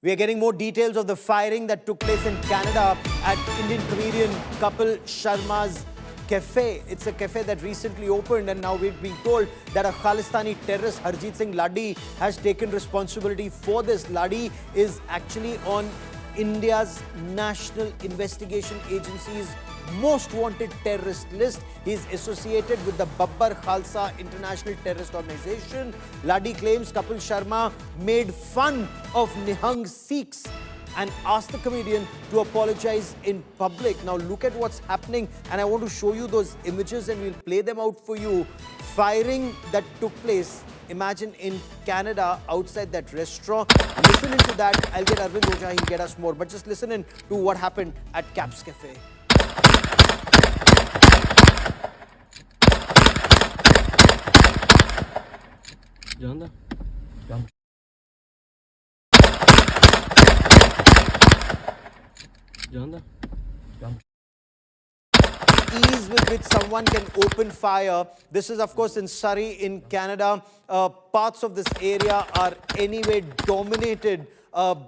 We are getting more details of the firing that took place in Canada at Indian comedian Kapil Sharma's cafe. It's a cafe that recently opened, and now we've been told that a Khalistani terrorist, Harjeet Singh Laddi, has taken responsibility for this. Laddi is actually on India's National Investigation Agency's most wanted terrorist list. He is associated with the Babbar Khalsa International Terrorist Organization. Laddi claims Kapil Sharma made fun of Nihang Sikhs and asked the comedian to apologize in public. Now look at what's happening, and I want to show you those images and we'll play them out for you. Firing that took place, imagine, in Canada outside that restaurant. Listen into that. I'll get Arvind Ojha, he'll get us more. But just listen in to what happened at Caps Cafe. Janda. Janda. Ease with which someone can open fire. This is, of course, in Surrey in Canada. Parts of this area are anyway dominated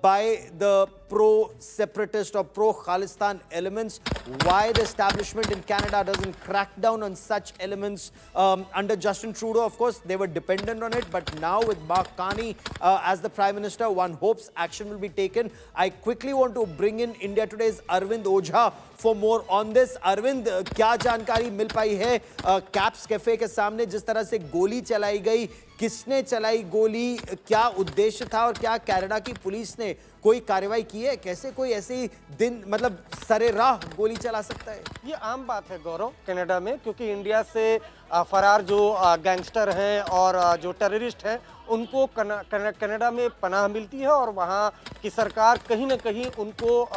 by the pro-separatist or pro-Khalistan elements. Why the establishment in Canada doesn't crack down on such elements? Under Justin Trudeau, of course, they were dependent on it. But now with Mark Carney as the Prime Minister, one hopes action will be taken. I quickly want to bring in India Today's Arvind Ojha for more on this. Arvind, क्या जानकारी मिल पाई है caps cafe के सामने जिस तरह से गोली चलाई गई? किसने चलाई गोली? क्या उद्देश्य था और क्या कनाडा की पुलिस ने कोई कार्रवाई की है? कैसे कोई ऐसे दिन मतलब सरेराह गोली चला सकता है? ये आम बात है गौरव कनाडा में, क्योंकि इंडिया से फरार जो गैंगस्टर हैं और जो टेररिस्ट हैं उनको कनाडा में पनाह मिलती है और वहाँ की सरकार कहीं ना कहीं उनको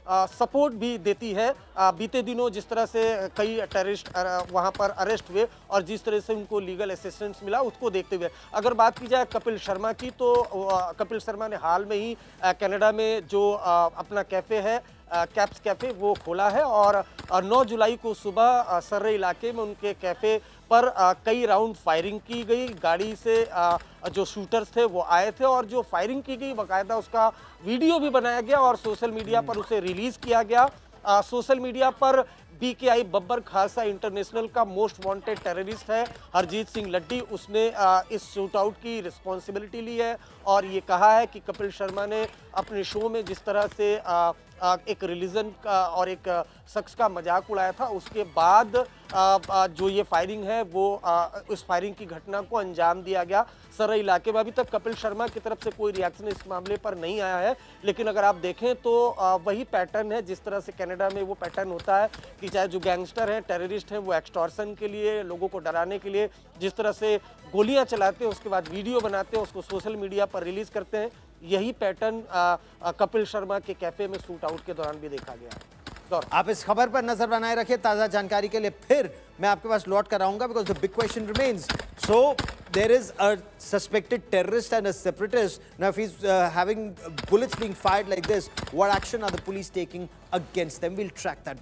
सपोर्ट भी देती है। बीते दिनों जिस तरह से कई टेररिस्ट वहां पर अरेस्ट हुए और जिस तरह से उनको लीगल असिस्टेंस मिला, उसको देखते हुए अगर बात की जाए कपिल शर्मा की, तो कपिल शर्मा ने हाल में ही कनाडा में जो अपना कैफ़े है कैप्स कैफ़े वो खोला है और 9 जुलाई को सुबह सर्रे इलाके में उनके कैफ़े पर कई राउंड फायरिंग की गई। गाड़ी से जो शूटर्स थे वो आए थे और जो फायरिंग की गई बाकायदा उसका वीडियो भी बनाया गया और सोशल मीडिया पर उसे रिलीज़ किया गया। सोशल मीडिया पर BKI बब्बर खालसा इंटरनेशनल का मोस्ट वांटेड टेररिस्ट है हरजीत सिंह लड्डी, उसने इस शूट आउट की रिस्पॉन्सिबिलिटी ली है और ये कहा है कि कपिल शर्मा ने अपने शो में जिस तरह से एक रिलीजन का और एक शख्स का मजाक उड़ाया था, उसके बाद जो ये फायरिंग है वो उस फायरिंग की घटना को अंजाम दिया गया सरई इलाके में। अभी तक कपिल शर्मा की तरफ से कोई रिएक्शन इस मामले पर नहीं आया है, लेकिन अगर आप देखें तो वही पैटर्न है जिस तरह से कनाडा में वो पैटर्न होता है कि चाहे जो गैंगस्टर हैं, टेररिस्ट हैं, वो एक्सटॉर्शन के लिए, लोगों को डराने के लिए जिस तरह से गोलियां चलाते हैं, उसके बाद वीडियो बनाते हैं, उसको सोशल मीडिया पर रिलीज करते हैं, यही पैटर्न कपिल शर्मा के कैफे में शूट आउट के दौरान भी देखा गया है। आप इस खबर पर नजर बनाए रखिए। ताजा जानकारी के लिए फिर मैं आपके पास लौट कर आऊंगा, because the big question remains. So there is a suspected terrorist and a separatist. Now if he's having bullets being fired like this, what action are the police taking against them? We'll track that.